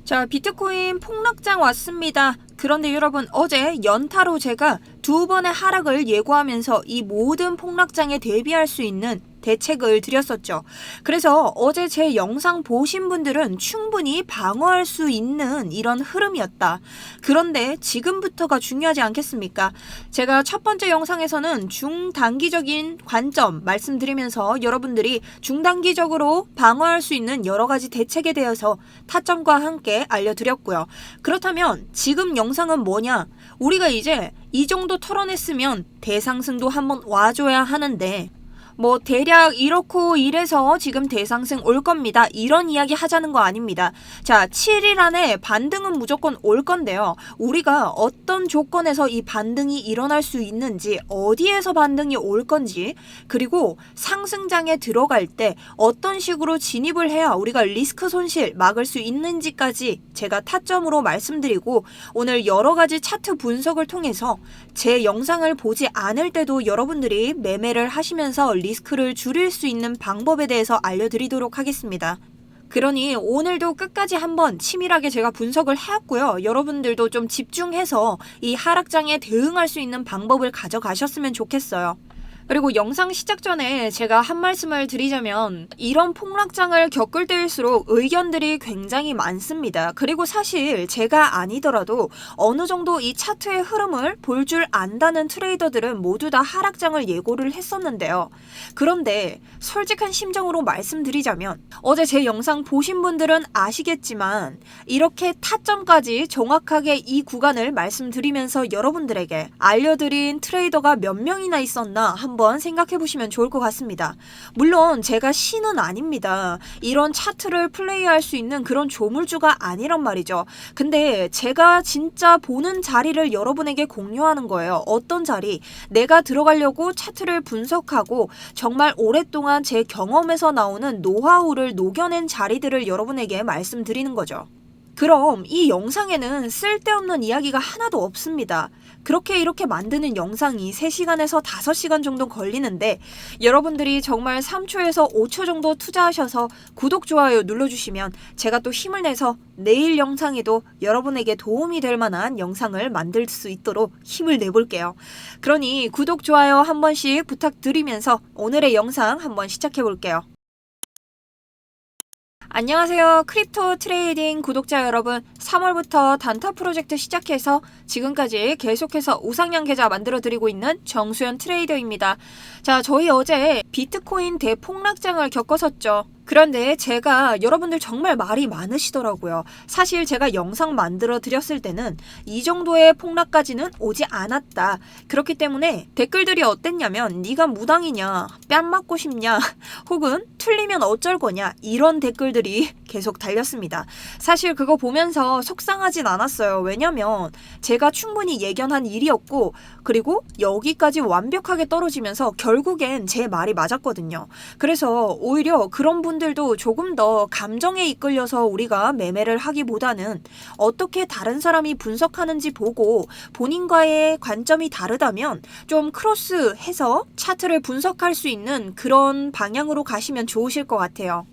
자, 비트코인 폭락장 왔습니다. 그런데 여러분, 어제 연타로 제가 두 번의 하락을 예고하면서 이 모든 폭락장에 대비할 수 있는 대책을 드렸었죠. 그래서 어제 제 영상 보신 분들은 충분히 방어할 수 있는 이런 흐름이었다. 그런데 지금부터가 중요하지 않겠습니까? 제가 첫 번째 영상에서는 중단기적인 관점 말씀드리면서 여러분들이 중단기적으로 방어할 수 있는 여러 가지 대책에 대해서 타점과 함께 알려드렸고요. 그렇다면 지금 영상은 뭐냐? 우리가 이제 이 정도 털어냈으면 대상승도 한번 와줘야 하는데 대략 이렇고 이래서 지금 대상승 올 겁니다. 이런 이야기 하자는 거 아닙니다. 자, 7일 안에 반등은 무조건 올 건데요. 우리가 어떤 조건에서 이 반등이 일어날 수 있는지, 어디에서 반등이 올 건지, 그리고 상승장에 들어갈 때 어떤 식으로 진입을 해야 우리가 리스크 손실 막을 수 있는지까지 제가 타점으로 말씀드리고, 오늘 여러 가지 차트 분석을 통해서 제 영상을 보지 않을 때도 여러분들이 매매를 하시면서 리스크를 줄일 수 있는 방법에 대해서 알려드리도록 하겠습니다. 그러니 오늘도 끝까지 한번 치밀하게 제가 분석을 해왔고요. 여러분들도 좀 집중해서 이 하락장에 대응할 수 있는 방법을 가져가셨으면 좋겠어요. 그리고 영상 시작 전에 제가 한 말씀을 드리자면 이런 폭락장을 겪을 때일수록 의견들이 굉장히 많습니다. 그리고 사실 제가 아니더라도 어느 정도 이 차트의 흐름을 볼 줄 안다는 트레이더들은 모두 다 하락장을 예고를 했었는데요. 그런데 솔직한 심정으로 말씀드리자면 어제 제 영상 보신 분들은 아시겠지만 이렇게 타점까지 정확하게 이 구간을 말씀드리면서 여러분들에게 알려드린 트레이더가 몇 명이나 있었나 한번 생각해 보시면 좋을 것 같습니다. 물론 제가 신은 아닙니다. 이런 차트를 플레이할 수 있는 그런 조물주가 아니란 말이죠. 근데 제가 진짜 보는 자리를 여러분에게 공유하는 거예요. 어떤 자리? 내가 들어가려고 차트를 분석하고 정말 오랫동안 제 경험에서 나오는 노하우를 녹여낸 자리들을 여러분에게 말씀드리는 거죠. 그럼 이 영상에는 쓸데없는 이야기가 하나도 없습니다. 그렇게 이렇게 만드는 영상이 3시간에서 5시간 정도 걸리는데 여러분들이 정말 3초에서 5초 정도 투자하셔서 구독, 좋아요 눌러주시면 제가 또 힘을 내서 내일 영상에도 여러분에게 도움이 될 만한 영상을 만들 수 있도록 힘을 내볼게요. 그러니 구독, 좋아요 한 번씩 부탁드리면서 오늘의 영상 한번 시작해 볼게요. 안녕하세요. 크립토 트레이딩 구독자 여러분, 3월부터 단타 프로젝트 시작해서 지금까지 계속해서 우상향 계좌 만들어 드리고 있는 정수연 트레이더입니다. 자, 저희 어제 비트코인 대폭락장을 겪었었죠. 그런데 제가 여러분들 정말 말이 많으시더라고요. 사실 제가 영상 만들어 드렸을 때는 이 정도의 폭락까지는 오지 않았다. 그렇기 때문에 댓글들이 어땠냐면 네가 무당이냐, 뺨 맞고 싶냐, 혹은 틀리면 어쩔 거냐, 이런 댓글들이 계속 달렸습니다. 사실 그거 보면서 속상하진 않았어요. 왜냐면 제가 충분히 예견한 일이었고, 그리고 여기까지 완벽하게 떨어지면서 결국엔 제 말이 맞았거든요. 그래서 오히려 그런 분들도 조금 더 감정에 이끌려서 우리가 매매를 하기보다는 어떻게 다른 사람이 분석하는지 보고 본인과의 관점이 다르다면 좀 크로스해서 차트를 분석할 수 있는 그런 방향으로 가시면 좋으실 것 같아요.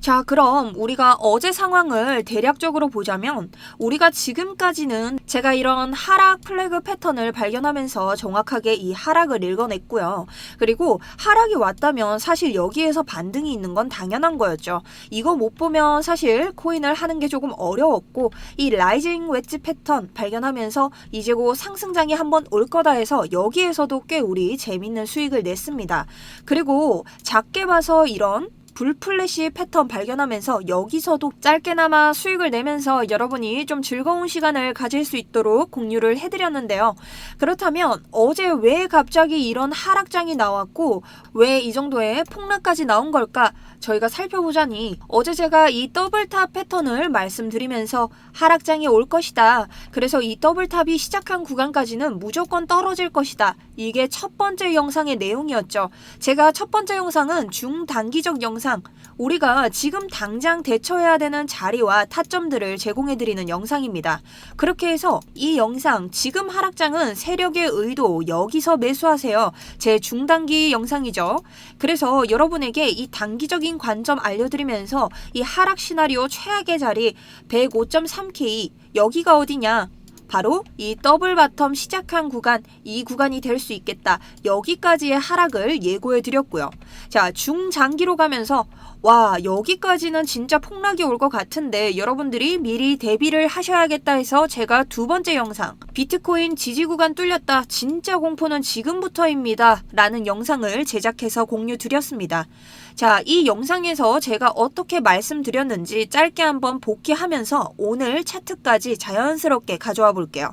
자, 그럼 우리가 어제 상황을 대략적으로 보자면 우리가 지금까지는 제가 이런 하락 플래그 패턴을 발견하면서 정확하게 이 하락을 읽어냈고요. 그리고 하락이 왔다면 사실 여기에서 반등이 있는 건 당연한 거였죠. 이거 못 보면 사실 코인을 하는 게 조금 어려웠고, 이 라이징 웨지 패턴 발견하면서 이제 곧 상승장이 한번 올 거다 해서 여기에서도 꽤 우리 재밌는 수익을 냈습니다. 그리고 작게 봐서 이런 불플래시 패턴 발견하면서 여기서도 짧게나마 수익을 내면서 여러분이 좀 즐거운 시간을 가질 수 있도록 공유를 해드렸는데요. 그렇다면 어제 왜 갑자기 이런 하락장이 나왔고 왜 이 정도의 폭락까지 나온 걸까? 저희가 살펴보자니 어제 제가 이 더블탑 패턴을 말씀드리면서 하락장이 올 것이다. 그래서 이 더블탑이 시작한 구간까지는 무조건 떨어질 것이다. 이게 첫 번째 영상의 내용이었죠. 제가 첫 번째 영상은 중단기적 영상 영상, 우리가 지금 당장 대처해야 되는 자리와 타점들을 제공해드리는 영상입니다. 그렇게 해서 이 영상 지금 하락장은 세력의 의도 여기서 매수하세요. 제 중단기 영상이죠. 그래서 여러분에게 이 단기적인 관점 알려드리면서 이 하락 시나리오 최악의 자리 105.3K 여기가 어디냐? 바로 이 더블 바텀 시작한 구간, 이 구간이 될 수 있겠다. 여기까지의 하락을 예고해 드렸고요. 자, 중장기로 가면서 와, 여기까지는 진짜 폭락이 올 것 같은데 여러분들이 미리 대비를 하셔야겠다 해서 제가 두 번째 영상, 비트코인 지지 구간 뚫렸다. 진짜 공포는 지금부터입니다. 라는 영상을 제작해서 공유 드렸습니다. 자, 이 영상에서 제가 어떻게 말씀드렸는지 짧게 한번 복귀하면서 오늘 차트까지 자연스럽게 가져와 볼게요.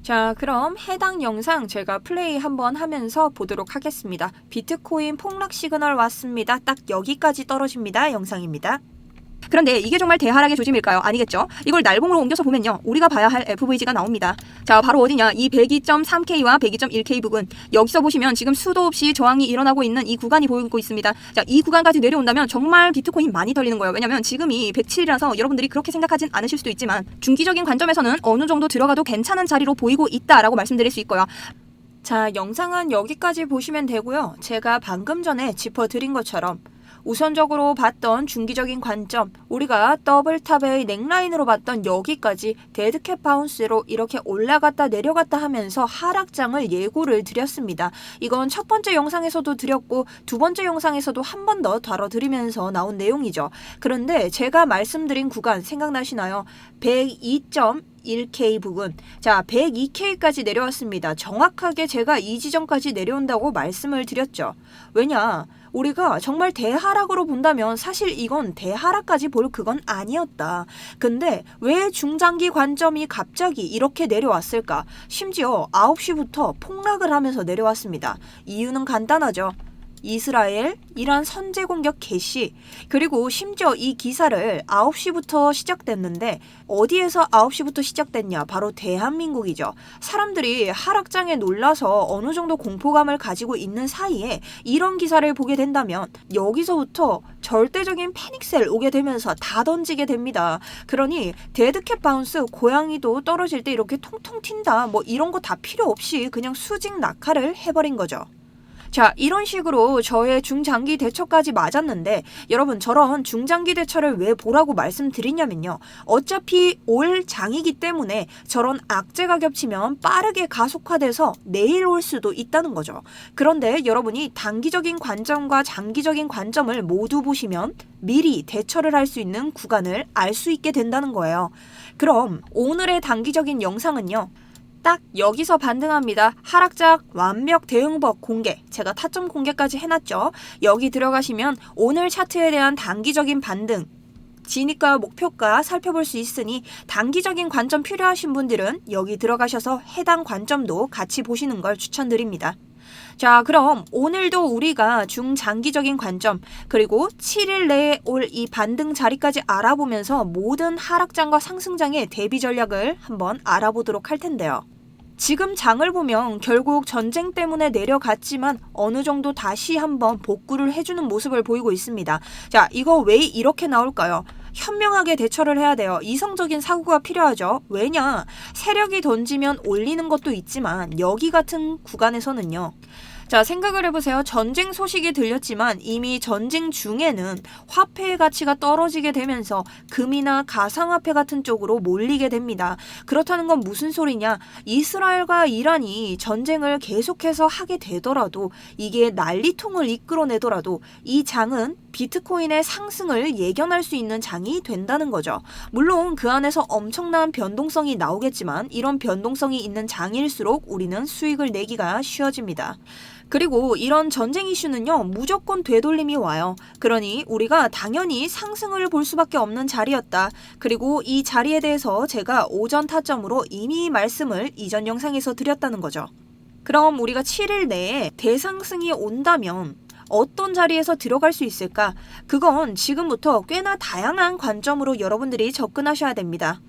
자, 그럼 해당 영상 제가 플레이 한번 하면서 보도록 하겠습니다. 비트코인 폭락 시그널 왔습니다. 딱 여기까지 떨어집니다. 영상입니다. 그런데 이게 정말 대하락의 조짐일까요? 아니겠죠? 이걸 날봉으로 옮겨서 보면요. 우리가 봐야 할 FVG가 나옵니다. 자, 바로 어디냐? 이 102.3K와 102.1K 부분. 여기서 보시면 지금 수도 없이 저항이 일어나고 있는 이 구간이 보이고 있습니다. 자, 이 구간까지 내려온다면 정말 비트코인 많이 털리는 거예요. 왜냐면 지금이 107이라서 여러분들이 그렇게 생각하진 않으실 수도 있지만 중기적인 관점에서는 어느 정도 들어가도 괜찮은 자리로 보이고 있다라고 말씀드릴 수 있고요. 자, 영상은 여기까지 보시면 되고요. 제가 방금 전에 짚어드린 것처럼 우선적으로 봤던 중기적인 관점, 우리가 더블탑의 넥라인으로 봤던 여기까지 데드캣 바운스로 이렇게 올라갔다 내려갔다 하면서 하락장을 예고를 드렸습니다. 이건 첫 번째 영상에서도 드렸고 두 번째 영상에서도 한 번 더 다뤄드리면서 나온 내용이죠. 그런데 제가 말씀드린 구간 생각나시나요? 102.1K 부분. 자, 102K까지 내려왔습니다. 정확하게 제가 이 지점까지 내려온다고 말씀을 드렸죠. 왜냐? 우리가 정말 대하락으로 본다면 사실 이건 대하락까지 볼 그건 아니었다. 근데 왜 중장기 관점이 갑자기 이렇게 내려왔을까? 심지어 9시부터 폭락을 하면서 내려왔습니다. 이유는 간단하죠. 이스라엘, 이란 선제 공격 개시, 그리고 심지어 이 기사를 9시부터 시작됐는데 어디에서 9시부터 시작됐냐? 바로 대한민국이죠. 사람들이 하락장에 놀라서 어느 정도 공포감을 가지고 있는 사이에 이런 기사를 보게 된다면 여기서부터 절대적인 패닉셀 오게 되면서 다 던지게 됩니다. 그러니 데드캣 바운스, 고양이도 떨어질 때 이렇게 통통 튄다, 뭐 이런 거 다 필요 없이 그냥 수직 낙하를 해버린 거죠. 자, 이런 식으로 저의 중장기 대처까지 맞았는데 여러분, 저런 중장기 대처를 왜 보라고 말씀드리냐면요. 어차피 올 장이기 때문에 저런 악재가 겹치면 빠르게 가속화돼서 내일 올 수도 있다는 거죠. 그런데 여러분이 단기적인 관점과 장기적인 관점을 모두 보시면 미리 대처를 할 수 있는 구간을 알 수 있게 된다는 거예요. 그럼 오늘의 단기적인 영상은요. 딱 여기서 반등합니다. 하락장 완벽 대응법 공개. 제가 타점 공개까지 해놨죠. 여기 들어가시면 오늘 차트에 대한 단기적인 반등, 진입과 목표가 살펴볼 수 있으니 단기적인 관점 필요하신 분들은 여기 들어가셔서 해당 관점도 같이 보시는 걸 추천드립니다. 자, 그럼 오늘도 우리가 중장기적인 관점, 그리고 7일 내에 올 이 반등 자리까지 알아보면서 모든 하락장과 상승장의 대비 전략을 한번 알아보도록 할 텐데요. 지금 장을 보면 결국 전쟁 때문에 내려갔지만 어느 정도 다시 한번 복구를 해주는 모습을 보이고 있습니다. 자, 이거 왜 이렇게 나올까요? 현명하게 대처를 해야 돼요. 이성적인 사고가 필요하죠. 왜냐? 세력이 던지면 올리는 것도 있지만 여기 같은 구간에서는요. 자, 생각을 해보세요. 전쟁 소식이 들렸지만 이미 전쟁 중에는 화폐의 가치가 떨어지게 되면서 금이나 가상화폐 같은 쪽으로 몰리게 됩니다. 그렇다는 건 무슨 소리냐? 이스라엘과 이란이 전쟁을 계속해서 하게 되더라도, 이게 난리통을 이끌어내더라도 이 장은 비트코인의 상승을 예견할 수 있는 장이 된다는 거죠. 물론 그 안에서 엄청난 변동성이 나오겠지만 이런 변동성이 있는 장일수록 우리는 수익을 내기가 쉬워집니다. 그리고 이런 전쟁 이슈는요, 무조건 되돌림이 와요. 그러니 우리가 당연히 상승을 볼 수밖에 없는 자리였다. 그리고 이 자리에 대해서 제가 오전 타점으로 이미 말씀을 이전 영상에서 드렸다는 거죠. 그럼 우리가 7일 내에 대상승이 온다면 어떤 자리에서 들어갈 수 있을까? 그건 지금부터 꽤나 다양한 관점으로 여러분들이 접근하셔야 됩니다.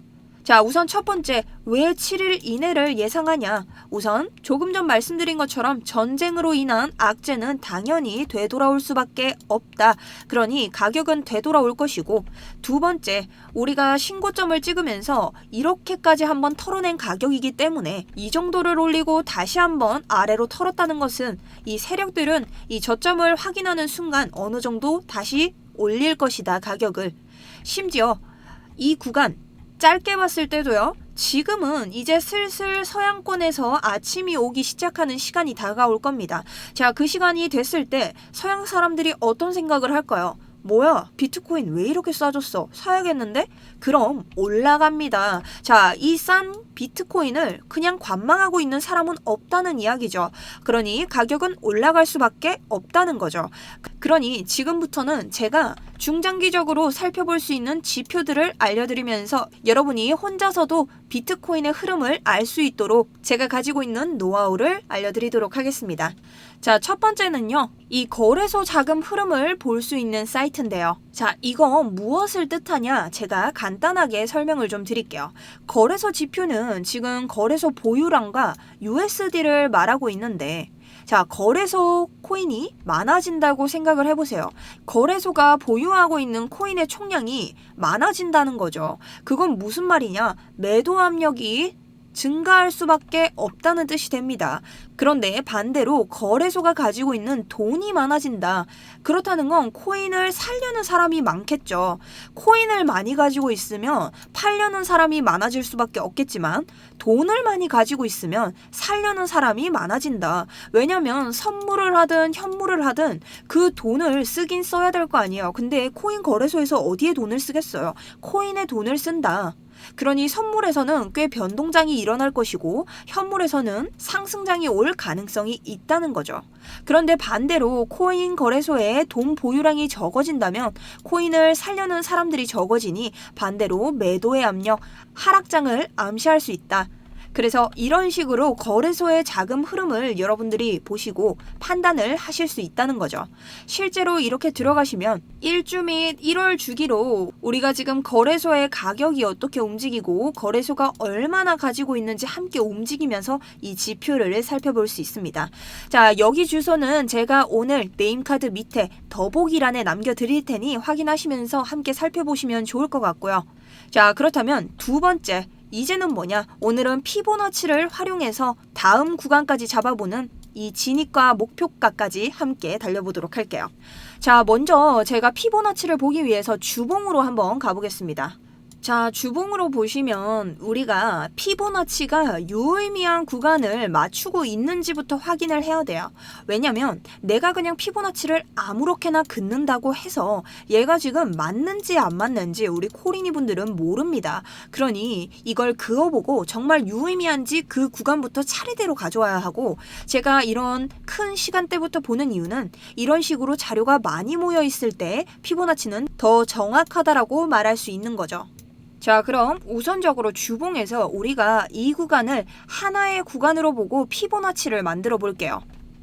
자, 우선 첫 번째, 왜 7일 이내를 예상하냐? 우선 조금 전 말씀드린 것처럼 전쟁으로 인한 악재는 당연히 되돌아올 수밖에 없다. 그러니 가격은 되돌아올 것이고, 두 번째, 우리가 신고점을 찍으면서 이렇게까지 한번 털어낸 가격이기 때문에 이 정도를 올리고 다시 한번 아래로 털었다는 것은 이 세력들은 이 저점을 확인하는 순간 어느 정도 다시 올릴 것이다, 가격을. 심지어 이 구간 짧게 봤을 때도요. 지금은 이제 슬슬 서양권에서 아침이 오기 시작하는 시간이 다가올 겁니다. 자, 그 시간이 됐을 때 서양 사람들이 어떤 생각을 할까요? 뭐야, 비트코인 왜 이렇게 싸졌어? 사야겠는데? 그럼 올라갑니다. 자, 이 싼 비트코인을 그냥 관망하고 있는 사람은 없다는 이야기죠. 그러니 가격은 올라갈 수밖에 없다는 거죠. 그러니 지금부터는 제가 중장기적으로 살펴볼 수 있는 지표들을 알려드리면서 여러분이 혼자서도 비트코인의 흐름을 알 수 있도록 제가 가지고 있는 노하우를 알려드리도록 하겠습니다. 자, 첫 번째는요. 이 거래소 자금 흐름을 볼 수 있는 사이트인데요. 자, 이거 무엇을 뜻하냐? 제가 간단하게 설명을 좀 드릴게요. 거래소 지표는 지금 거래소 보유량과 USD를 말하고 있는데, 자, 거래소 코인이 많아진다고 생각을 해보세요. 거래소가 보유하고 있는 코인의 총량이 많아진다는 거죠. 그건 무슨 말이냐? 매도 압력이 증가할 수밖에 없다는 뜻이 됩니다. 그런데 반대로 거래소가 가지고 있는 돈이 많아진다. 그렇다는 건 코인을 사려는 사람이 많겠죠. 코인을 많이 가지고 있으면 팔려는 사람이 많아질 수밖에 없겠지만 돈을 많이 가지고 있으면 사려는 사람이 많아진다. 왜냐면 선물을 하든 현물을 하든 그 돈을 쓰긴 써야 될 거 아니에요. 근데 코인 거래소에서 어디에 돈을 쓰겠어요? 코인에 돈을 쓴다. 그러니 선물에서는 꽤 변동장이 일어날 것이고 현물에서는 상승장이 올 가능성이 있다는 거죠. 그런데 반대로 코인 거래소에 돈 보유량이 적어진다면 코인을 사려는 사람들이 적어지니 반대로 매도의 압력, 하락장을 암시할 수 있다. 그래서 이런 식으로 거래소의 자금 흐름을 여러분들이 보시고 판단을 하실 수 있다는 거죠. 실제로 이렇게 들어가시면 1주 및 1월 주기로 우리가 지금 거래소의 가격이 어떻게 움직이고 거래소가 얼마나 가지고 있는지 함께 움직이면서 이 지표를 살펴볼 수 있습니다. 자, 여기 주소는 제가 오늘 네임카드 밑에 더보기란에 남겨드릴 테니 확인하시면서 함께 살펴보시면 좋을 것 같고요. 자, 그렇다면 두 번째, 이제는 뭐냐? 오늘은 피보나치를 활용해서 다음 구간까지 잡아보는 이 진입과 목표가까지 함께 달려보도록 할게요. 자, 먼저 제가 피보나치를 보기 위해서 주봉으로 한번 가보겠습니다. 자, 주봉으로 보시면 우리가 피보나치가 유의미한 구간을 맞추고 있는지부터 확인을 해야 돼요. 왜냐면 내가 그냥 피보나치를 아무렇게나 긋는다고 해서 얘가 지금 맞는지 안 맞는지 우리 코리니 분들은 모릅니다. 그러니 이걸 그어보고 정말 유의미한지 그 구간부터 차례대로 가져와야 하고, 제가 이런 큰 시간대부터 보는 이유는 이런 식으로 자료가 많이 모여 있을 때 피보나치는 더 정확하다라고 말할 수 있는 거죠. 자, 그럼 우선적으로 주봉에서 우리가 이 구간을 하나의 구간으로 보고 피보나치를 만들어 볼게요.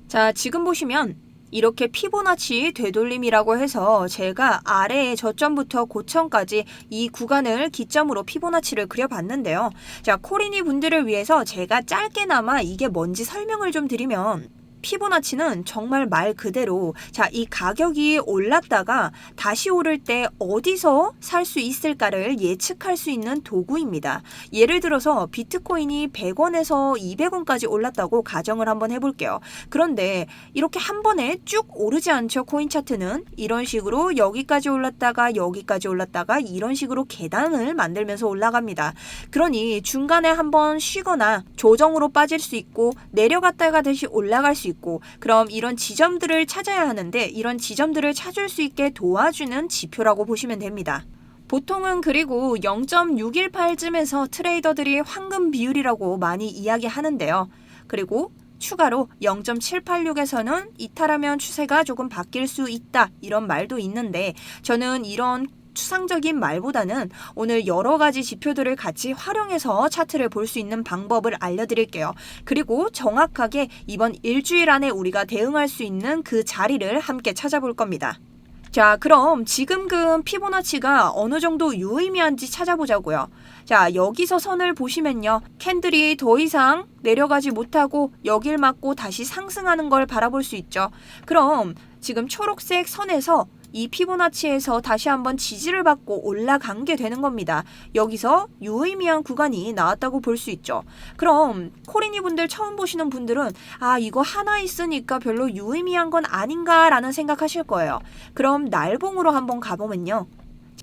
자, 지금 보시면 이렇게 피보나치 되돌림이라고 해서 제가 아래의 저점부터 고점까지 이 구간을 기점으로 피보나치를 그려봤는데요. 자, 코리니 분들을 위해서 제가 짧게나마 이게 뭔지 설명을 좀 드리면, 피보나치는 정말 말 그대로 이 가격이 올랐다가 다시 오를 때 어디서 살 수 있을까를 예측할 수 있는 도구입니다. 예를 들어서 비트코인이 100원에서 200원까지 올랐다고 가정을 한번 해볼게요. 그런데 이렇게 한 번에 쭉 오르지 않죠. 코인 차트는 이런 식으로 여기까지 올랐다가 여기까지 올랐다가 이런 식으로 계단을 만들면서 올라갑니다. 그러니 중간에 한번 쉬거나 조정으로 빠질 수 있고 내려갔다가 다시 올라갈 수 있고, 그럼 이런 지점들을 찾아야 하는데 이런 지점들을 찾을 수 있게 도와주는 지표라고 보시면 됩니다. 보통은 그리고 0.618쯤에서 트레이더들이 황금 비율이라고 많이 이야기하는데요. 그리고 추가로 0.786에서는 이탈하면 추세가 조금 바뀔 수 있다, 이런 말도 있는데 저는 이런 추상적인 말보다는 오늘 여러 가지 지표들을 같이 활용해서 차트를 볼 수 있는 방법을 알려드릴게요. 그리고 정확하게 이번 일주일 안에 우리가 대응할 수 있는 그 자리를 함께 찾아볼 겁니다. 자, 그럼 지금 피보나치가 어느 정도 유의미한지 찾아보자고요. 자, 여기서 선을 보시면요. 캔들이 더 이상 내려가지 못하고 여길 맞고 다시 상승하는 걸 바라볼 수 있죠. 그럼 지금 초록색 선에서 이 피보나치에서 다시 한번 지지를 받고 올라간 게 되는 겁니다. 여기서 유의미한 구간이 나왔다고 볼 수 있죠. 그럼 코리니 분들 처음 보시는 분들은 이거 하나 있으니까 별로 유의미한 건 아닌가 라는 생각하실 거예요. 그럼 날봉으로 한번 가보면요.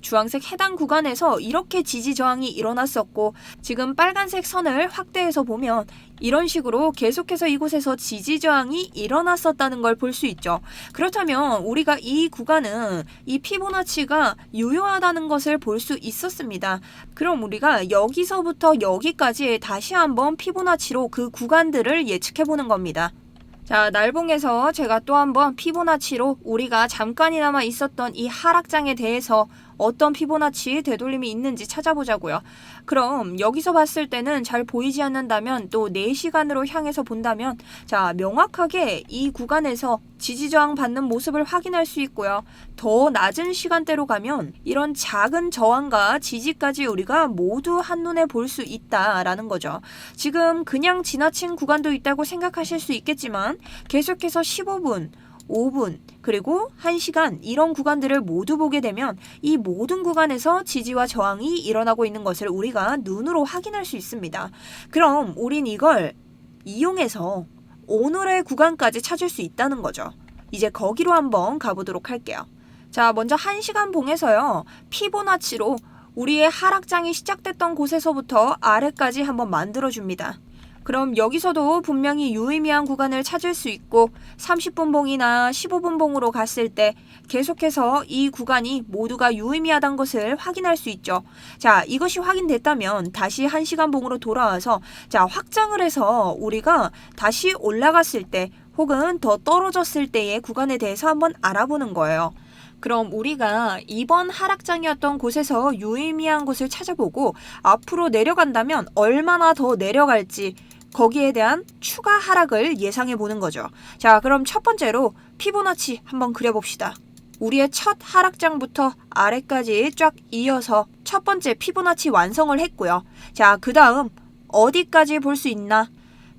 주황색 해당 구간에서 이렇게 지지 저항이 일어났었고 지금 빨간색 선을 확대해서 보면 이런 식으로 계속해서 이곳에서 지지 저항이 일어났었다는 걸 볼 수 있죠. 그렇다면 우리가 이 구간은 이 피보나치가 유효하다는 것을 볼 수 있었습니다. 그럼 우리가 여기서부터 여기까지 다시 한번 피보나치로 그 구간들을 예측해 보는 겁니다. 자, 날봉에서 제가 또 한번 피보나치로 우리가 잠깐이나마 있었던 이 하락장에 대해서 어떤 피보나치 되돌림이 있는지 찾아보자고요. 그럼 여기서 봤을 때는 잘 보이지 않는다면 또 4시간으로 향해서 본다면 자, 명확하게 이 구간에서 지지저항 받는 모습을 확인할 수 있고요. 더 낮은 시간대로 가면 이런 작은 저항과 지지까지 우리가 모두 한눈에 볼 수 있다라는 거죠. 지금 그냥 지나친 구간도 있다고 생각하실 수 있겠지만 계속해서 15분, 5분, 그리고 1시간 이런 구간들을 모두 보게 되면 이 모든 구간에서 지지와 저항이 일어나고 있는 것을 우리가 눈으로 확인할 수 있습니다. 그럼 우린 이걸 이용해서 오늘의 구간까지 찾을 수 있다는 거죠. 이제 거기로 한번 가보도록 할게요. 자, 먼저 1시간 봉에서요. 피보나치로 우리의 하락장이 시작됐던 곳에서부터 아래까지 한번 만들어줍니다. 그럼 여기서도 분명히 유의미한 구간을 찾을 수 있고 30분 봉이나 15분 봉으로 갔을 때 계속해서 이 구간이 모두가 유의미하다는 것을 확인할 수 있죠. 자, 이것이 확인됐다면 다시 1시간 봉으로 돌아와서 자, 확장을 해서 우리가 다시 올라갔을 때 혹은 더 떨어졌을 때의 구간에 대해서 한번 알아보는 거예요. 그럼 우리가 이번 하락장이었던 곳에서 유의미한 곳을 찾아보고 앞으로 내려간다면 얼마나 더 내려갈지 거기에 대한 추가 하락을 예상해 보는 거죠. 자, 그럼 첫 번째로 피보나치 한번 그려봅시다. 우리의 첫 하락장부터 아래까지 쫙 이어서 첫 번째 피보나치 완성을 했고요. 자, 그 다음 어디까지 볼 수 있나?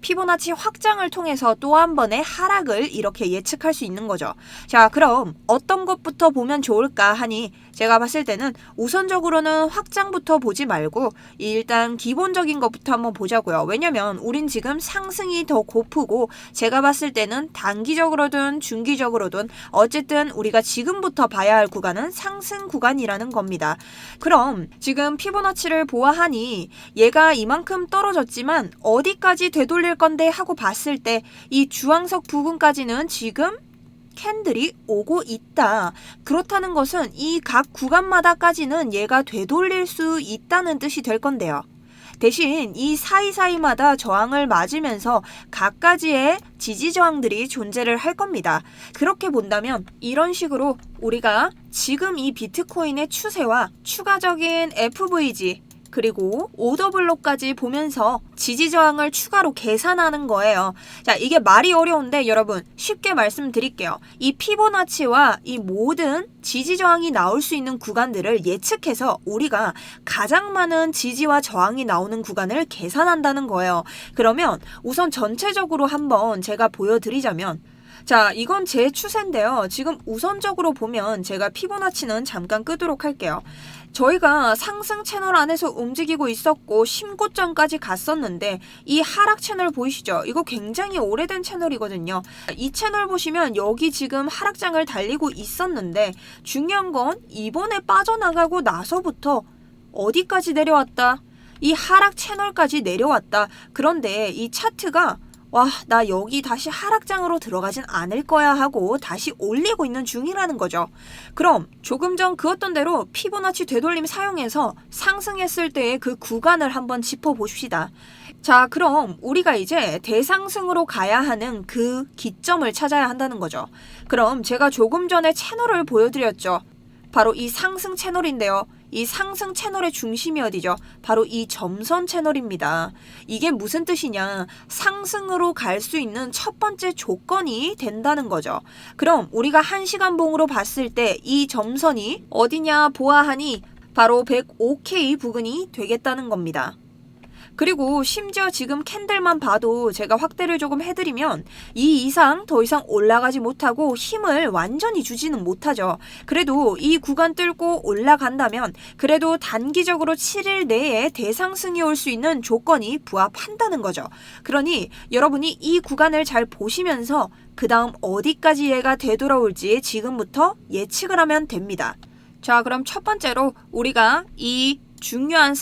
피보나치 확장을 통해서 또 한 번의 하락을 이렇게 예측할 수 있는 거죠. 자, 그럼 어떤 것부터 보면 좋을까 하니 제가 봤을 때는 우선적으로는 확장부터 보지 말고 일단 기본적인 것부터 한번 보자고요. 왜냐면 우린 지금 상승이 더 고프고 제가 봤을 때는 단기적으로든 중기적으로든 어쨌든 우리가 지금부터 봐야 할 구간은 상승 구간이라는 겁니다. 그럼 지금 피보나치를 보아하니 얘가 이만큼 떨어졌지만 어디까지 되돌릴 건데 하고 봤을 때 이 주황색 부분까지는 지금 캔들이 오고 있다. 그렇다는 것은 이 각 구간마다까지는 얘가 되돌릴 수 있다는 뜻이 될 건데요. 대신 이 사이사이마다 저항을 맞으면서 각가지의 지지 저항들이 존재를 할 겁니다. 그렇게 본다면 이런 식으로 우리가 지금 이 비트코인의 추세와 추가적인 FVG 그리고 오더블록까지 보면서 지지저항을 추가로 계산하는 거예요. 자, 이게 말이 어려운데 여러분 쉽게 말씀드릴게요. 이 피보나치와 이 모든 지지저항이 나올 수 있는 구간들을 예측해서 우리가 가장 많은 지지와 저항이 나오는 구간을 계산한다는 거예요. 그러면 우선 전체적으로 한번 제가 보여드리자면 자, 이건 제 추세인데요. 지금 우선적으로 보면 제가 피보나치는 잠깐 끄도록 할게요. 저희가 상승 채널 안에서 움직이고 있었고 심고점까지 갔었는데 이 하락 채널 보이시죠? 이거 굉장히 오래된 채널이거든요. 이 채널 보시면 여기 지금 하락장을 달리고 있었는데 중요한 건 이번에 빠져나가고 나서부터 어디까지 내려왔다? 이 하락 채널까지 내려왔다. 그런데 이 차트가 와, 나 여기 다시 하락장으로 들어가진 않을 거야 하고 다시 올리고 있는 중이라는 거죠. 그럼 조금 전 그었던 대로 피보나치 되돌림 사용해서 상승했을 때의 그 구간을 한번 짚어봅시다. 자, 그럼 우리가 이제 대상승으로 가야 하는 그 기점을 찾아야 한다는 거죠. 그럼 제가 조금 전에 채널을 보여드렸죠. 바로 이 상승 채널인데요. 이 상승 채널의 중심이 어디죠? 바로 이 점선 채널입니다. 이게 무슨 뜻이냐? 상승으로 갈 수 있는 첫 번째 조건이 된다는 거죠. 그럼 우리가 1시간 봉으로 봤을 때 이 점선이 어디냐 보아하니 바로 105K 부근이 되겠다는 겁니다. 그리고 심지어 지금 캔들만 봐도 제가 확대를 조금 해드리면 이 이상 더 이상 올라가지 못하고 힘을 완전히 주지는 못하죠. 그래도 이 구간 뚫고 올라간다면 그래도 단기적으로 7일 내에 대상승이 올 수 있는 조건이 부합한다는 거죠. 그러니 여러분이 이 구간을 잘 보시면서 그 다음 어디까지 얘가 되돌아올지 지금부터 예측을 하면 됩니다. 자, 그럼 첫 번째로 우리가 이 중요한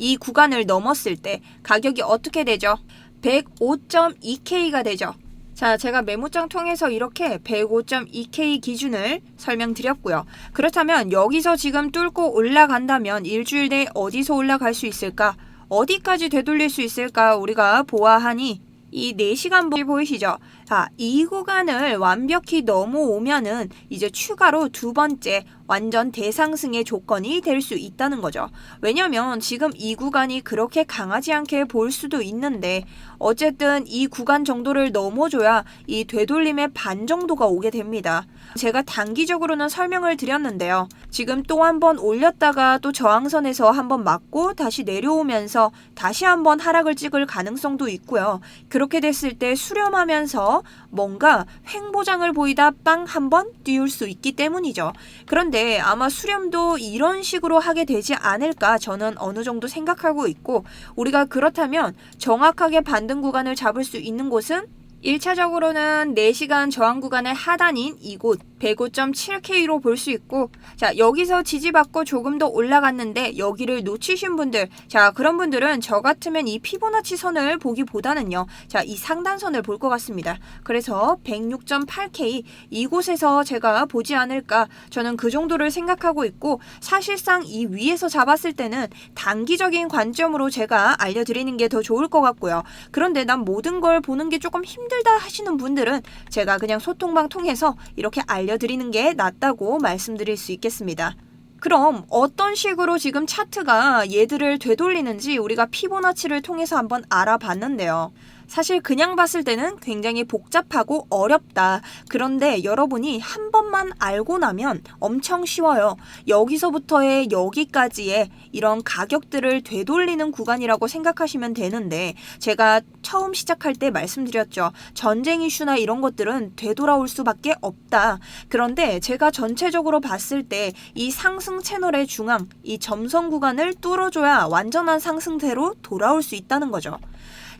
이 구간을 넘었을 때 가격이 어떻게 되죠? 105.2K가 되죠. 자, 제가 메모장 통해서 이렇게 105.2K 기준을 설명드렸고요. 그렇다면 여기서 지금 뚫고 올라간다면 일주일 내에 어디서 올라갈 수 있을까? 어디까지 되돌릴 수 있을까? 우리가 보아하니 이 4시간 보이시죠? 자, 이 구간을 완벽히 넘어오면은 이제 추가로 두 번째 완전 대상승의 조건이 될 수 있다는 거죠. 왜냐면 지금 이 구간이 그렇게 강하지 않게 보일 수도 있는데 어쨌든 이 구간 정도를 넘어줘야 이 되돌림의 반 정도가 오게 됩니다. 제가 단기적으로는 설명을 드렸는데요. 지금 또 한 번 올렸다가 또 저항선에서 한번 맞고 다시 내려오면서 다시 한번 하락을 찍을 가능성도 있고요. 그렇게 됐을 때 수렴하면서 뭔가 횡보장을 보이다 빵 한번 띄울 수 있기 때문이죠. 그런데 아마 수렴도 이런 식으로 하게 되지 않을까 저는 어느 정도 생각하고 있고, 우리가 그렇다면 정확하게 반등 구간을 잡을 수 있는 곳은 1차적으로는 4시간 저항 구간의 하단인 이곳 105.7K로 볼 수 있고, 자, 여기서 지지받고 조금 더 올라갔는데 여기를 놓치신 분들, 자, 그런 분들은 저 같으면 이 피보나치 선을 보기보다는요, 자, 이 상단선을 볼 것 같습니다. 그래서 106.8K 이곳에서 제가 보지 않을까, 저는 그 정도를 생각하고 있고, 사실상 이 위에서 잡았을 때는 단기적인 관점으로 제가 알려드리는 게 더 좋을 것 같고요. 그런데 난 모든 걸 보는 게 조금 힘들다 하시는 분들은 제가 그냥 소통방 통해서 이렇게 알려드리는 게 낫다고 말씀드릴 수 있겠습니다. 그럼 어떤 식으로 지금 차트가 얘들을 되돌리는지 우리가 피보나치를 통해서 한번 알아봤는데요. 사실 그냥 봤을 때는 굉장히 복잡하고 어렵다. 그런데 여러분이 한 번만 알고 나면 엄청 쉬워요. 여기서부터의 여기까지의 이런 가격들을 되돌리는 구간이라고 생각하시면 되는데, 제가 처음 시작할 때 말씀드렸죠. 전쟁 이슈나 이런 것들은 되돌아올 수밖에 없다. 그런데 제가 전체적으로 봤을 때 이 상승 채널의 중앙, 이 점선 구간을 뚫어줘야 완전한 상승세로 돌아올 수 있다는 거죠.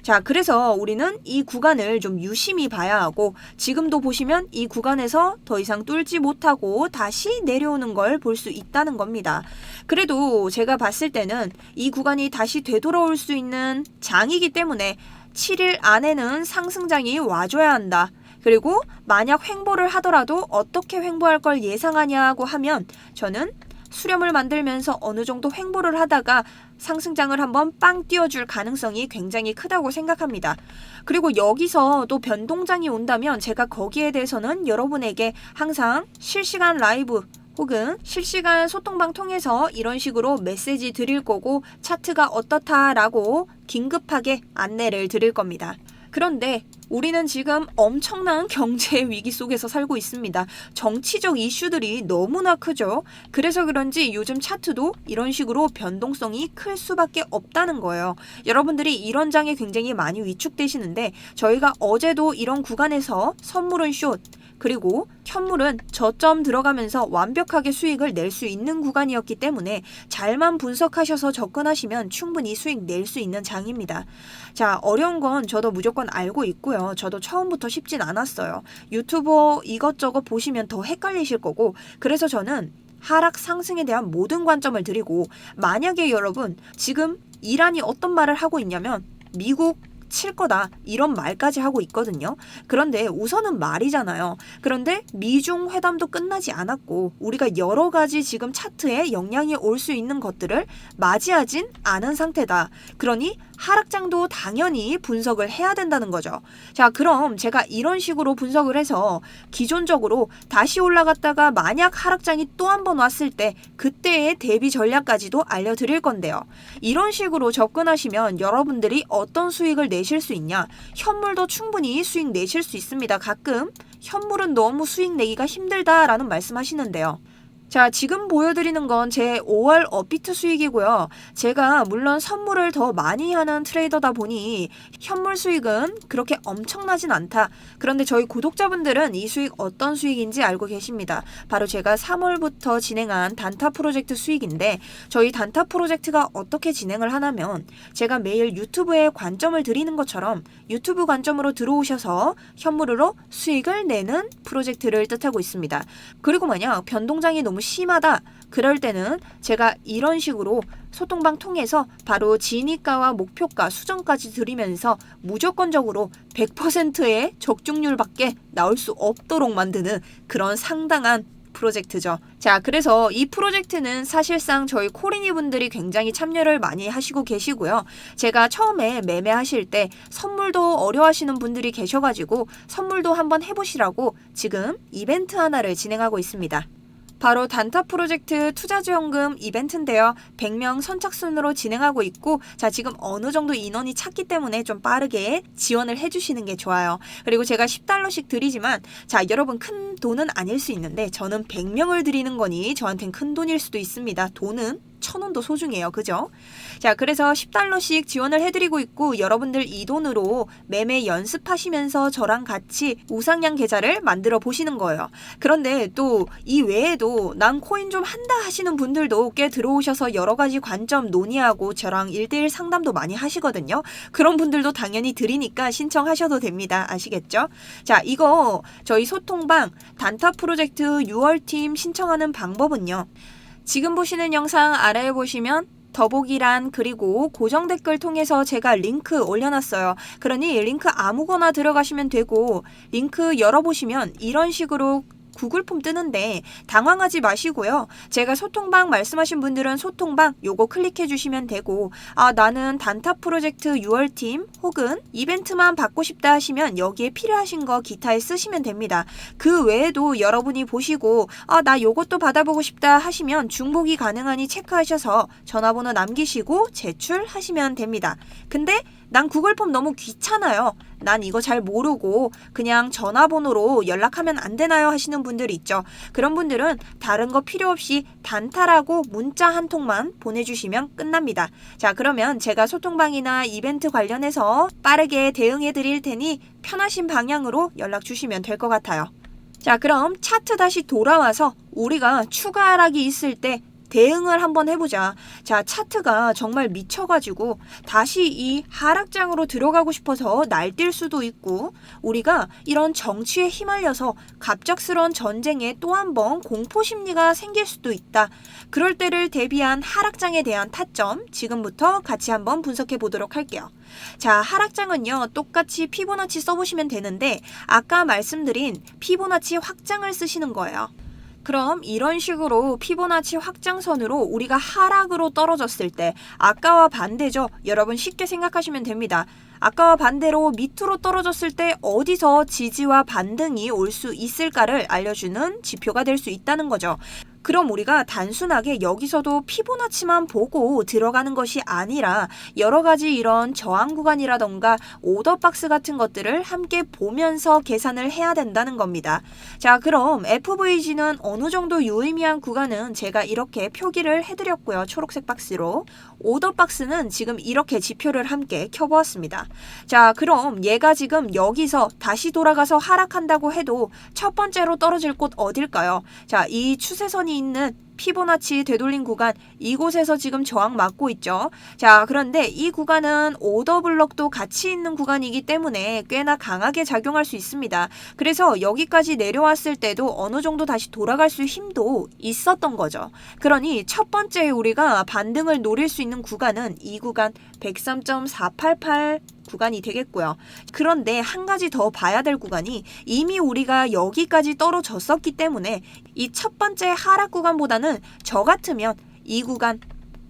자, 그래서 우리는 이 구간을 좀 유심히 봐야 하고, 지금도 보시면 이 구간에서 더 이상 뚫지 못하고 다시 내려오는 걸 볼 수 있다는 겁니다. 그래도 제가 봤을 때는 이 구간이 다시 되돌아올 수 있는 장이기 때문에 7일 안에는 상승장이 와줘야 한다. 그리고 만약 횡보를 하더라도 어떻게 횡보할 걸 예상하냐고 하면, 저는 수렴을 만들면서 어느 정도 횡보를 하다가 상승장을 한번 빵 띄워줄 가능성이 굉장히 크다고 생각합니다. 그리고 여기서 또 변동장이 온다면 제가 거기에 대해서는 여러분에게 항상 실시간 라이브 혹은 실시간 소통방 통해서 이런 식으로 메시지 드릴 거고, 차트가 어떻다라고 긴급하게 안내를 드릴 겁니다. 그런데 우리는 지금 엄청난 경제 위기 속에서 살고 있습니다. 정치적 이슈들이 너무나 크죠. 그래서 그런지 요즘 차트도 이런 식으로 변동성이 클 수밖에 없다는 거예요. 여러분들이 이런 장에 굉장히 많이 위축되시는데, 저희가 어제도 이런 구간에서 선물은 숏, 그리고 현물은 저점 들어가면서 완벽하게 수익을 낼 수 있는 구간이었기 때문에 잘만 분석하셔서 접근하시면 충분히 수익 낼 수 있는 장입니다. 자, 어려운 건 저도 무조건 알고 있고요. 저도 처음부터 쉽진 않았어요. 유튜버 이것저것 보시면 더 헷갈리실 거고, 그래서 저는 하락 상승에 대한 모든 관점을 드리고, 만약에 여러분 지금 이란이 어떤 말을 하고 있냐면 미국 칠 거다 이런 말까지 하고 있거든요. 그런데 우선은 말이잖아요. 그런데 미중 회담도 끝나지 않았고 우리가 여러 가지 지금 차트에 영향이 올 수 있는 것들을 맞이하진 않은 상태다. 그러니 하락장도 당연히 분석을 해야 된다는 거죠. 자, 그럼 제가 이런 식으로 분석을 해서 기존적으로 다시 올라갔다가 만약 하락장이 또 한 번 왔을 때 그때의 대비 전략까지도 알려드릴 건데요. 이런 식으로 접근하시면 여러분들이 어떤 수익을 내실 수 있냐? 현물도 충분히 수익 내실 수 있습니다. 가끔 현물은 너무 수익 내기가 힘들다라는 말씀하시는데요. 자, 지금 보여드리는 건 제 5월 업비트 수익이고요. 제가 물론 선물을 더 많이 하는 트레이더다 보니 현물 수익은 그렇게 엄청나진 않다. 그런데 저희 구독자분들은 이 수익 어떤 수익인지 알고 계십니다. 바로 제가 3월부터 진행한 단타 프로젝트 수익인데, 저희 단타 프로젝트가 어떻게 진행을 하냐면 제가 매일 유튜브에 관점을 드리는 것처럼 유튜브 관점으로 들어오셔서 현물으로 수익을 내는 프로젝트를 뜻하고 있습니다. 그리고 만약 변동장이 너무 심하다, 그럴 때는 제가 이런 식으로 소통방 통해서 바로 진입가와 목표가 수정까지 드리면서 무조건적으로 100%의 적중률밖에 나올 수 없도록 만드는 그런 상당한 프로젝트죠. 자, 그래서 이 프로젝트는 사실상 저희 코리니 분들이 굉장히 참여를 많이 하시고 계시고요. 제가 처음에 매매하실 때 선물도 어려워하시는 분들이 계셔가지고 선물도 한번 해보시라고 지금 이벤트 하나를 진행하고 있습니다. 바로 단타 프로젝트 투자지원금 이벤트인데요. 100명 선착순으로 진행하고 있고, 자, 지금 어느 정도 인원이 찼기 때문에 좀 빠르게 지원을 해주시는 게 좋아요. 그리고 제가 10달러씩 드리지만, 자, 여러분 큰 돈은 아닐 수 있는데 저는 100명을 드리는 거니 저한텐 큰 돈일 수도 있습니다. 돈은 1,000원도 소중해요. 그죠? 자, 그래서 10달러씩 지원을 해드리고 있고, 여러분들 이 돈으로 매매 연습하시면서 저랑 같이 우상향 계좌를 만들어 보시는 거예요. 그런데 또 이 외에도 난 코인 좀 한다 하시는 분들도 꽤 들어오셔서 여러 가지 관점 논의하고 저랑 1대1 상담도 많이 하시거든요. 그런 분들도 당연히 드리니까 신청하셔도 됩니다. 아시겠죠? 자, 이거 저희 소통방 단타 프로젝트 6월팀 신청하는 방법은요. 지금 보시는 영상 아래에 보시면 더보기란 그리고 고정 댓글 통해서 제가 링크 올려놨어요. 그러니 링크 아무거나 들어가시면 되고, 링크 열어보시면 이런 식으로 구글 폼 뜨는데 당황하지 마시고요. 제가 소통방 말씀하신 분들은 소통방 요거 클릭해 주시면 되고, 아, 나는 단타 프로젝트 6월팀 혹은 이벤트만 받고 싶다 하시면 여기에 필요하신 거 기타에 쓰시면 됩니다. 그 외에도 여러분이 보시고 아, 나 요것도 받아보고 싶다 하시면 중복이 가능하니 체크하셔서 전화번호 남기시고 제출하시면 됩니다. 근데 난 구글 폼 너무 귀찮아요. 난 이거 잘 모르고 그냥 전화번호로 연락하면 안 되나요? 하시는 분들 있죠. 그런 분들은 다른 거 필요 없이 단타라고 문자 한 통만 보내주시면 끝납니다. 자, 그러면 제가 소통방이나 이벤트 관련해서 빠르게 대응해 드릴 테니 편하신 방향으로 연락 주시면 될 것 같아요. 자, 그럼 차트 다시 돌아와서 우리가 추가 하락이 있을 때 대응을 한번 해보자. 자, 차트가 정말 미쳐가지고 다시 이 하락장으로 들어가고 싶어서 날뛸 수도 있고, 우리가 이런 정치에 휘말려서 갑작스러운 전쟁에 또 한 번 공포심리가 생길 수도 있다. 그럴 때를 대비한 하락장에 대한 타점 지금부터 같이 한번 분석해 보도록 할게요. 자, 하락장은요, 똑같이 피보나치 써보시면 되는데 아까 말씀드린 피보나치 확장을 쓰시는 거예요. 그럼 이런 식으로 피보나치 확장선으로 우리가 하락으로 떨어졌을 때 아까와 반대죠. 여러분 쉽게 생각하시면 됩니다. 아까와 반대로 밑으로 떨어졌을 때 어디서 지지와 반등이 올 수 있을까를 알려주는 지표가 될 수 있다는 거죠. 그럼 우리가 단순하게 여기서도 피보나치만 보고 들어가는 것이 아니라 여러 가지 이런 저항 구간이라던가 오더박스 같은 것들을 함께 보면서 계산을 해야 된다는 겁니다. 자, 그럼 FVG는 어느 정도 유의미한 구간은 제가 이렇게 표기를 해드렸고요. 초록색 박스로. 오더박스는 지금 이렇게 지표를 함께 켜보았습니다. 자, 그럼 얘가 지금 여기서 다시 돌아가서 하락한다고 해도 첫 번째로 떨어질 곳 어딜까요? 자, 이 추세선이 있는 피보나치 되돌린 구간, 이곳에서 지금 저항 맞고 있죠. 자, 그런데 이 구간은 오더블럭도 같이 있는 구간이기 때문에 꽤나 강하게 작용할 수 있습니다. 그래서 여기까지 내려왔을 때도 어느 정도 다시 돌아갈 수 힘도 있었던 거죠. 그러니 첫 번째 우리가 반등을 노릴 수 있는 구간은 이 구간 103.488 구간이 되겠고요. 그런데 한 가지 더 봐야 될 구간이 이미 우리가 여기까지 떨어졌었기 때문에 이 첫 번째 하락 구간보다는 저 같으면 이 구간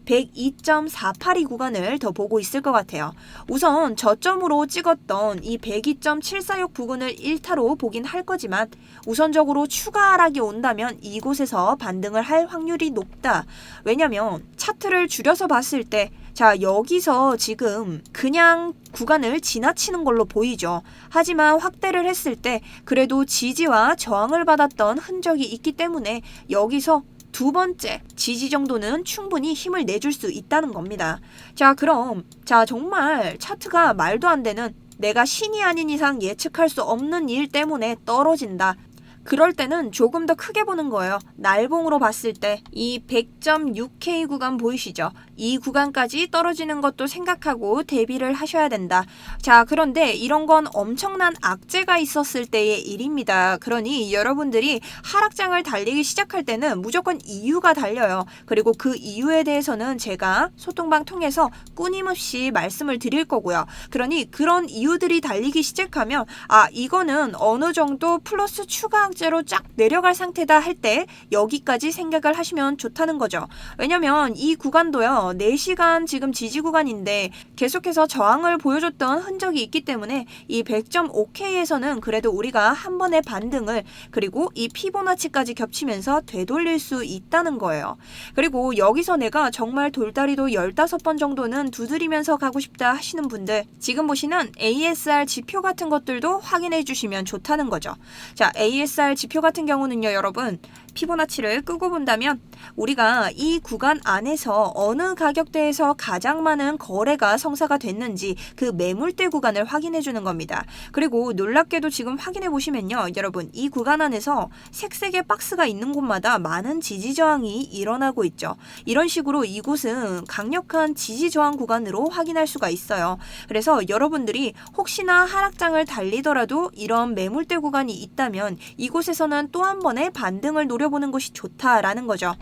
102.482 구간을 더 보고 있을 것 같아요. 우선 저점으로 찍었던 이 102.746 부근을 1타로 보긴 할 거지만 우선적으로 추가 하락이 온다면 이곳에서 반등을 할 확률이 높다. 왜냐면 차트를 줄여서 봤을 때 자, 여기서 지금 그냥 구간을 지나치는 걸로 보이죠. 하지만 확대를 했을 때 그래도 지지와 저항을 받았던 흔적이 있기 때문에 여기서 두 번째 지지 정도는 충분히 힘을 내줄 수 있다는 겁니다. 자, 그럼 정말 차트가 말도 안 되는, 내가 신이 아닌 이상 예측할 수 없는 일 때문에 떨어진다. 그럴 때는 조금 더 크게 보는 거예요. 날봉으로 봤을 때 이 100.6K 구간 보이시죠? 이 구간까지 떨어지는 것도 생각하고 대비를 하셔야 된다. 자, 그런데 이런 건 엄청난 악재가 있었을 때의 일입니다. 그러니 여러분들이 하락장을 달리기 시작할 때는 무조건 이유가 달려요. 그리고 그 이유에 대해서는 제가 소통방 통해서 끊임없이 말씀을 드릴 거고요. 그러니 그런 이유들이 달리기 시작하면 이거는 어느 정도 플러스 추가 악재로 쫙 내려갈 상태다 할 때 여기까지 생각을 하시면 좋다는 거죠. 왜냐면 이 구간도요, 4시간 지금 지지 구간인데 계속해서 저항을 보여줬던 흔적이 있기 때문에 이 100.5K에서는 그래도 우리가 한 번의 반등을, 그리고 이 피보나치까지 겹치면서 되돌릴 수 있다는 거예요. 그리고 여기서 내가 정말 돌다리도 15번 정도는 두드리면서 가고 싶다 하시는 분들, 지금 보시는 ASR 지표 같은 것들도 확인해 주시면 좋다는 거죠. 자, ASR 지표 같은 경우는요, 여러분, 피보나치를 끄고 본다면 우리가 이 구간 안에서 어느 가격대에서 가장 많은 거래가 성사가 됐는지 그 매물대 구간을 확인해 주는 겁니다. 그리고 놀랍게도 지금 확인해 보시면요, 여러분, 이 구간 안에서 색색의 박스가 있는 곳마다 많은 지지 저항이 일어나고 있죠. 이런 식으로 이곳은 강력한 지지 저항 구간으로 확인할 수가 있어요. 그래서 여러분들이 혹시나 하락장을 달리더라도 이런 매물대 구간이 있다면 이곳에서는 또 한 번의 반등을 노려보는 것이 좋다라는 거죠.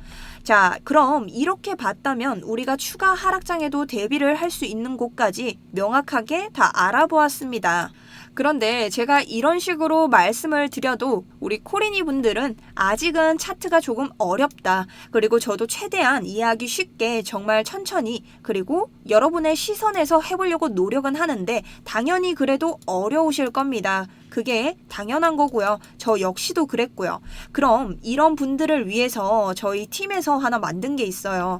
자, 그럼 이렇게 봤다면 우리가 추가 하락장에도 대비를 할 수 있는 곳까지 명확하게 다 알아보았습니다. 그런데 제가 이런 식으로 말씀을 드려도 우리 코리니 분들은 아직은 차트가 조금 어렵다. 그리고 저도 최대한 이해하기 쉽게 정말 천천히, 그리고 여러분의 시선에서 해보려고 노력은 하는데 당연히 그래도 어려우실 겁니다. 그게 당연한 거고요. 저 역시도 그랬고요. 그럼 이런 분들을 위해서 저희 팀에서 하나 만든 게 있어요.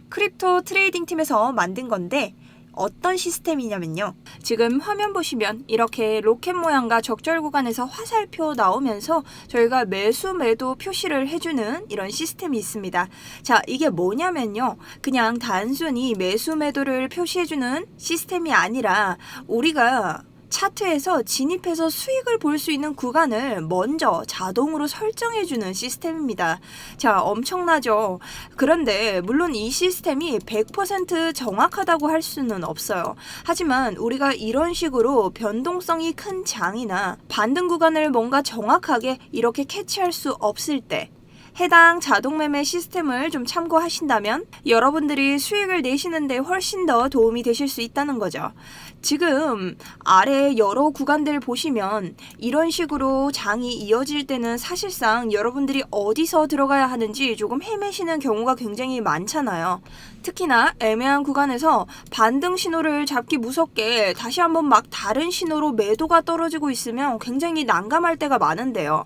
크립토 트레이딩 팀에서 만든 건데 어떤 시스템이냐면요. 지금 화면 보시면 이렇게 로켓 모양과 적절 구간에서 화살표 나오면서 저희가 매수 매도 표시를 해주는 이런 시스템이 있습니다. 자, 이게 뭐냐면요, 그냥 단순히 매수 매도를 표시해주는 시스템이 아니라 우리가 차트에서 진입해서 수익을 볼 수 있는 구간을 먼저 자동으로 설정해주는 시스템입니다. 자, 엄청나죠? 그런데 물론 이 시스템이 100% 정확하다고 할 수는 없어요. 하지만 우리가 이런 식으로 변동성이 큰 장이나 반등 구간을 뭔가 정확하게 이렇게 캐치할 수 없을 때 해당 자동매매 시스템을 좀 참고하신다면 여러분들이 수익을 내시는데 훨씬 더 도움이 되실 수 있다는 거죠. 지금 아래 여러 구간들 보시면 이런 식으로 장이 이어질 때는 사실상 여러분들이 어디서 들어가야 하는지 조금 헤매시는 경우가 굉장히 많잖아요. 특히나 애매한 구간에서 반등 신호를 잡기 무섭게 다시 한번 막 다른 신호로 매도가 떨어지고 있으면 굉장히 난감할 때가 많은데요.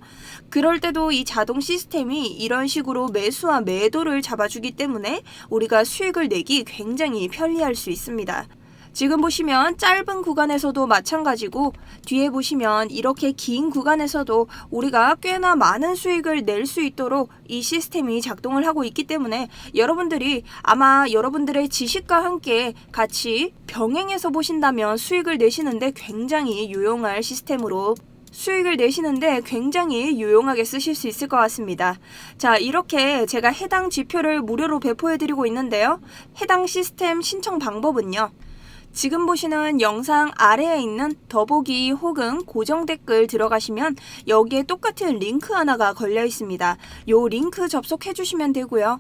그럴 때도 이 자동 시스템이 이런 식으로 매수와 매도를 잡아주기 때문에 우리가 수익을 내기 굉장히 편리할 수 있습니다. 지금 보시면 짧은 구간에서도 마찬가지고 뒤에 보시면 이렇게 긴 구간에서도 우리가 꽤나 많은 수익을 낼 수 있도록 이 시스템이 작동을 하고 있기 때문에 여러분들이 아마 여러분들의 지식과 함께 같이 병행해서 보신다면 수익을 내시는데 굉장히 유용할 시스템으로 수익을 내시는데 굉장히 유용하게 쓰실 수 있을 것 같습니다. 자, 이렇게 제가 해당 지표를 무료로 배포해드리고 있는데요. 해당 시스템 신청 방법은요, 지금 보시는 영상 아래에 있는 더보기 혹은 고정 댓글 들어가시면 여기에 똑같은 링크 하나가 걸려 있습니다. 요 링크 접속해 주시면 되고요.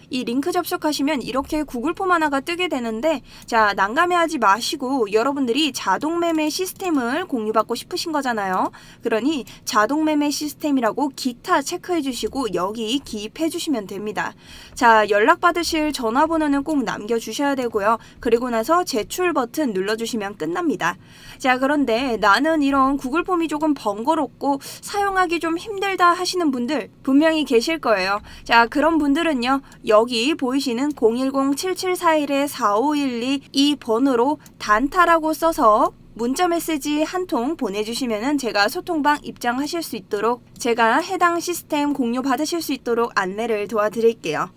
이 링크 접속하시면 이렇게 구글 폼 하나가 뜨게 되는데, 자, 난감해하지 마시고 여러분들이 자동 매매 시스템을 공유받고 싶으신 거잖아요. 그러니 자동 매매 시스템이라고 기타 체크해 주시고 여기 기입해 주시면 됩니다. 자, 연락받으실 전화번호는 꼭 남겨주셔야 되고요. 그리고 나서 제출 버튼 눌러주시면 끝납니다. 자, 그런데 나는 이런 구글 폼이 조금 번거롭고 사용하기 좀 힘들다 하시는 분들 분명히 계실 거예요. 자, 그런 분들은요, 여기 보이시는 010-7741-4512 이 번호로 단타라고 써서 문자 메시지 한 통 보내주시면 제가 소통방 입장하실 수 있도록, 제가 해당 시스템 공유 받으실 수 있도록 안내를 도와드릴게요.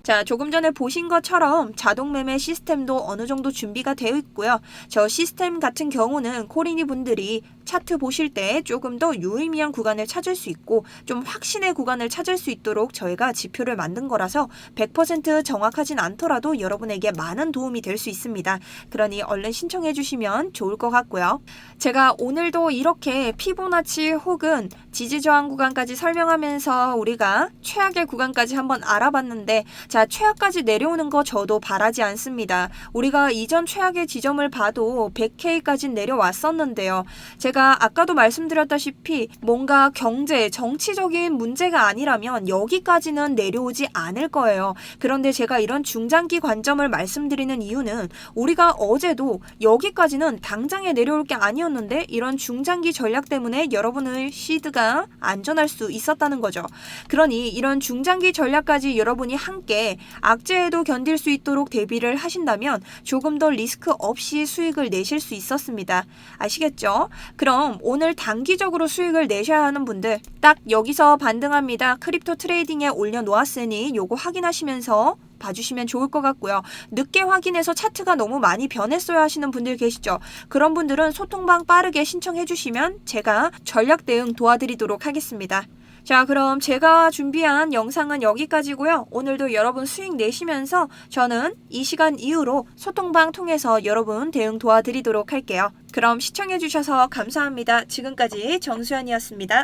자, 조금 전에 보신 것처럼 자동 매매 시스템도 어느 정도 준비가 되어 있고요. 저 시스템 같은 경우는 코린이 분들이 차트 보실 때 조금 더 유의미한 구간을 찾을 수 있고 좀 확신의 구간을 찾을 수 있도록 저희가 지표를 만든 거라서 100% 정확하진 않더라도 여러분에게 많은 도움이 될 수 있습니다. 그러니 얼른 신청해 주시면 좋을 것 같고요. 제가 오늘도 이렇게 피보나치 혹은 지지저항 구간까지 설명하면서 우리가 최악의 구간까지 한번 알아봤는데, 자, 최악까지 내려오는 거 저도 바라지 않습니다. 우리가 이전 최악의 지점을 봐도 100K까지 내려왔었는데요. 제가 아까도 말씀드렸다시피 뭔가 경제, 정치적인 문제가 아니라면 여기까지는 내려오지 않을 거예요. 그런데 제가 이런 중장기 관점을 말씀드리는 이유는 우리가 어제도 여기까지는 당장에 내려올 게 아니었는데 이런 중장기 전략 때문에 여러분의 시드가 안전할 수 있었다는 거죠. 그러니 이런 중장기 전략까지 여러분이 함께 악재에도 견딜 수 있도록 대비를 하신다면 조금 더 리스크 없이 수익을 내실 수 있었습니다. 아시겠죠? 그럼 오늘 단기적으로 수익을 내셔야 하는 분들 딱 여기서 반등합니다. 크립토 트레이딩에 올려놓았으니 요거 확인하시면서 봐주시면 좋을 것 같고요. 늦게 확인해서 차트가 너무 많이 변했어야 하시는 분들 계시죠? 그런 분들은 소통방 빠르게 신청해 주시면 제가 전략 대응 도와드리도록 하겠습니다. 자, 그럼 제가 준비한 영상은 여기까지고요. 오늘도 여러분 수익 내시면서 저는 이 시간 이후로 소통방 통해서 여러분 대응 도와드리도록 할게요. 그럼 시청해 주셔서 감사합니다. 지금까지 정수연이었습니다.